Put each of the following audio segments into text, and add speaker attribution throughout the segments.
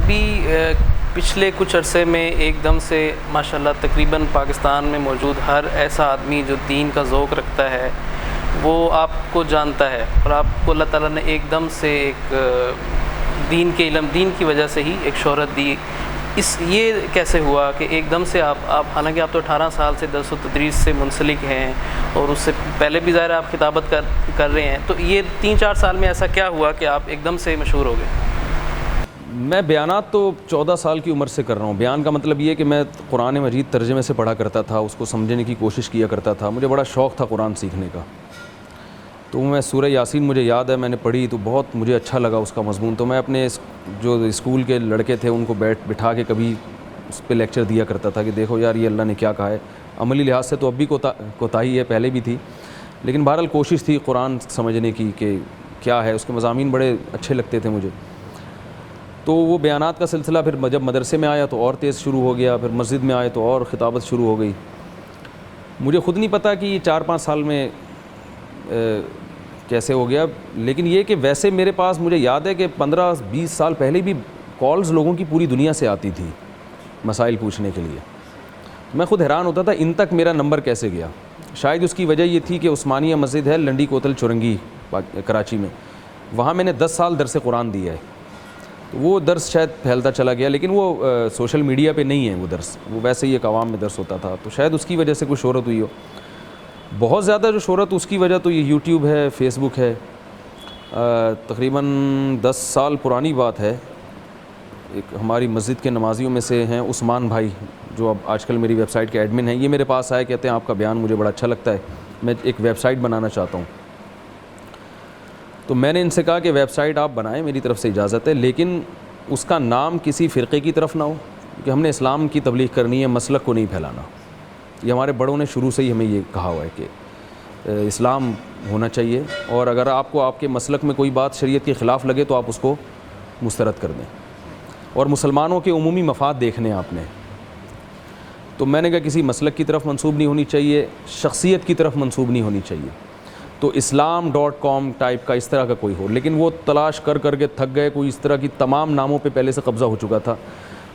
Speaker 1: ابھی پچھلے کچھ عرصے میں ایک دم سے ماشاءاللہ تقریباً پاکستان میں موجود ہر ایسا آدمی جو دین کا ذوق رکھتا ہے وہ آپ کو جانتا ہے، اور آپ کو اللہ تعالیٰ نے ایک دم سے ایک دین کے علم، دین کی وجہ سے ہی ایک شہرت دی۔ یہ کیسے ہوا کہ ایک دم سے آپ حالانکہ آپ تو 18 سال سے درس و تدریس سے منسلک ہیں، اور اس سے پہلے بھی ظاہر آپ خطابت کر رہے ہیں، تو یہ 3-4 سال میں ایسا کیا ہوا کہ آپ ایک دم سے مشہور ہو گئے؟
Speaker 2: میں بیانات تو 14 سال کی عمر سے کر رہا ہوں۔ بیان کا مطلب یہ کہ میں قرآن مجید ترجمے سے پڑھا کرتا تھا، اس کو سمجھنے کی کوشش کیا کرتا تھا، مجھے بڑا شوق تھا قرآن سیکھنے کا۔ تو میں سورہ یاسین مجھے یاد ہے میں نے پڑھی تو بہت مجھے اچھا لگا اس کا مضمون، تو میں اپنے جو اسکول کے لڑکے تھے ان کو بٹھا کے کبھی اس پہ لیکچر دیا کرتا تھا کہ دیکھو یار یہ اللہ نے کیا کہا ہے۔ عملی لحاظ سے تو اب بھی کوتاہی ہے، پہلے بھی تھی، لیکن بہرحال کوشش تھی قرآن سمجھنے کی کہ کیا ہے، اس کے مضامین بڑے اچھے لگتے تھے مجھے۔ تو وہ بیانات کا سلسلہ پھر جب مدرسے میں آیا تو اور تیز شروع ہو گیا، پھر مسجد میں آئے تو اور خطابت شروع ہو گئی۔ مجھے خود نہیں پتہ کہ یہ 4-5 سال میں کیسے ہو گیا، لیکن یہ کہ ویسے میرے پاس مجھے یاد ہے کہ 15-20 سال پہلے بھی کالز لوگوں کی پوری دنیا سے آتی تھی مسائل پوچھنے کے لیے۔ میں خود حیران ہوتا تھا ان تک میرا نمبر کیسے گیا۔ شاید اس کی وجہ یہ تھی کہ عثمانیہ مسجد ہے لنڈی کوتل چورنگی کراچی میں، وہاں میں نے 10 سال درس قرآن دیا ہے، تو وہ درس شاید پھیلتا چلا گیا، لیکن وہ سوشل میڈیا پہ نہیں ہے وہ درس، وہ ویسے ہی ایک عوام میں درس ہوتا تھا، تو شاید اس کی وجہ سے کوئی شہرت ہوئی ہو۔ بہت زیادہ جو شہرت اس کی وجہ تو یہ یوٹیوب ہے، فیس بک ہے۔ تقریباً 10 سال پرانی بات ہے، ایک ہماری مسجد کے نمازیوں میں سے ہیں عثمان بھائی، جو اب آج کل میری ویب سائٹ کے ایڈمن ہیں، یہ میرے پاس آئے کہتے ہیں آپ کا بیان مجھے بڑا اچھا لگتا ہے، میں ایک ویب سائٹ بنانا چاہتا ہوں۔ تو میں نے ان سے کہا کہ ویب سائٹ آپ بنائیں، میری طرف سے اجازت ہے، لیکن اس کا نام کسی فرقے کی طرف نہ ہو، کہ ہم نے اسلام کی تبلیغ کرنی ہے، مسلک کو نہیں پھیلانا۔ یہ ہمارے بڑوں نے شروع سے ہی ہمیں یہ کہا ہوا ہے کہ اسلام ہونا چاہیے، اور اگر آپ کو آپ کے مسلک میں کوئی بات شریعت کے خلاف لگے تو آپ اس کو مسترد کر دیں، اور مسلمانوں کے عمومی مفاد دیکھنے آپ نے۔ تو میں نے کہا کسی مسلک کی طرف منسوب نہیں ہونی چاہیے، شخصیت کی طرف منسوب نہیں ہونی چاہیے، تو islam.com ٹائپ کا اس طرح کا کوئی ہو، لیکن وہ تلاش کر کے تھک گئے، کوئی اس طرح کی تمام ناموں پہ پہلے سے قبضہ ہو چکا تھا،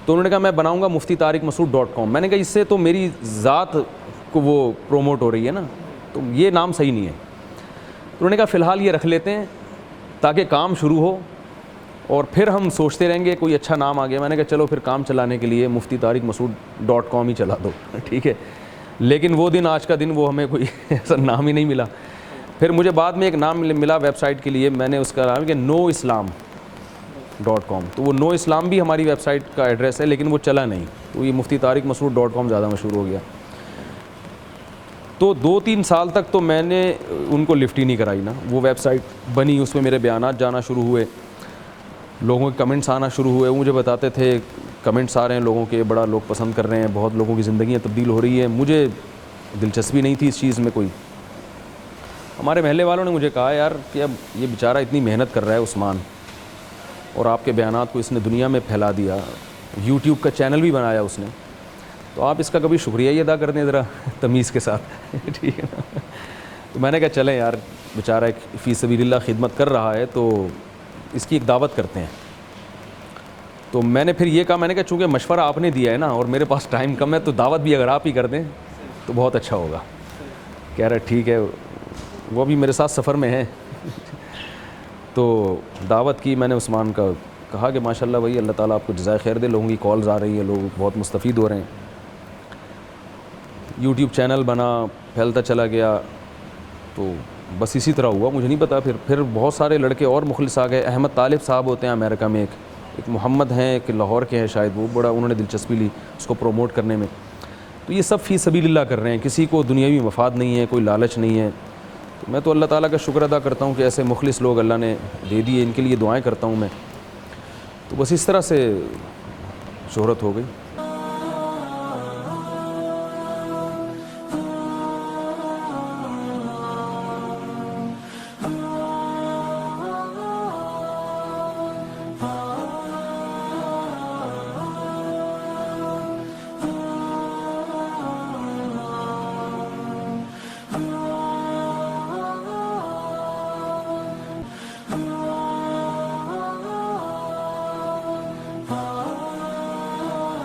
Speaker 2: تو انہوں نے کہا میں بناؤں گا مفتی طارق مسعود.com۔ میں نے کہا اس سے تو میری ذات کو وہ پروموٹ ہو رہی ہے نا، تو یہ نام صحیح نہیں ہے۔ تو انہوں نے کہا فی الحال یہ رکھ لیتے ہیں تاکہ کام شروع ہو، اور پھر ہم سوچتے رہیں گے کوئی اچھا نام آ گیا۔ میں نے کہا چلو پھر کام چلانے کے لیے مفتی طارق مسعود.com ہی چلا دو، ٹھیک ہے۔ لیکن وہ دن آج کا دن وہ ہمیں کوئی ایسا نام ہی نہیں ملا۔ پھر مجھے بعد میں ایک نام ملا ویب سائٹ کے لیے، میں نے اس کا نام کہ noislam.com، تو وہ نو اسلام بھی ہماری ویب سائٹ کا ایڈریس ہے، لیکن وہ چلا نہیں، تو یہ مفتی طارق مسعود.com زیادہ مشہور ہو گیا۔ تو 2-3 سال تک تو میں نے ان کو لفٹ ہی نہیں کرائی نا، وہ ویب سائٹ بنی، اس میں میرے بیانات جانا شروع ہوئے، لوگوں کے کمنٹس آنا شروع ہوئے، وہ مجھے بتاتے تھے کمنٹس آ رہے ہیں لوگوں کے، بڑا لوگ پسند کر رہے ہیں، بہت لوگوں کی زندگیاں تبدیل ہو رہی ہیں۔ مجھے دلچسپی نہیں تھی اس چیز میں کوئی۔ ہمارے محلے والوں نے مجھے کہا یار کہ اب یہ بیچارہ اتنی محنت کر رہا ہے عثمان، اور آپ کے بیانات کو اس نے دنیا میں پھیلا دیا، یوٹیوب کا چینل بھی بنایا اس نے، تو آپ اس کا کبھی شکریہ ہی ادا کر دیں ذرا تمیز کے ساتھ، ٹھیک ہے نا۔ تو میں نے کہا چلیں یار بیچارہ ایک فی سبیل اللہ خدمت کر رہا ہے، تو اس کی ایک دعوت کرتے ہیں۔ تو میں نے پھر یہ کہا، میں نے کہا چونکہ مشورہ آپ نے دیا ہے نا اور میرے پاس ٹائم کم ہے، تو دعوت بھی اگر آپ ہی کر دیں تو بہت اچھا ہوگا۔ کہہ رہا ٹھیک ہے، وہ بھی میرے ساتھ سفر میں ہے۔ تو دعوت کی میں نے عثمان کا، کہا کہ ماشاءاللہ بھائی اللہ تعالیٰ آپ کو جزائے خیر دے، لوگوں کی کالز آ رہی ہیں، لوگ بہت مستفید ہو رہے ہیں۔ یوٹیوب چینل بنا، پھیلتا چلا گیا، تو بس اسی طرح ہوا، مجھے نہیں پتا۔ پھر بہت سارے لڑکے اور مخلص آ گئے۔ احمد طالب صاحب ہوتے ہیں امریکہ میں، ایک محمد ہیں، ایک لاہور کے ہیں شاید، وہ بڑا انہوں نے دلچسپی لی اس کو پروموٹ کرنے میں۔ تو یہ سب فی سبیل اللہ کر رہے ہیں، کسی کو دنیاوی مفاد نہیں ہے، کوئی لالچ نہیں ہے۔ تو میں تو اللہ تعالیٰ کا شکر ادا کرتا ہوں کہ ایسے مخلص لوگ اللہ نے دے دیے، ان کے لیے دعائیں کرتا ہوں میں۔ تو بس اس طرح سے شہرت ہو گئی۔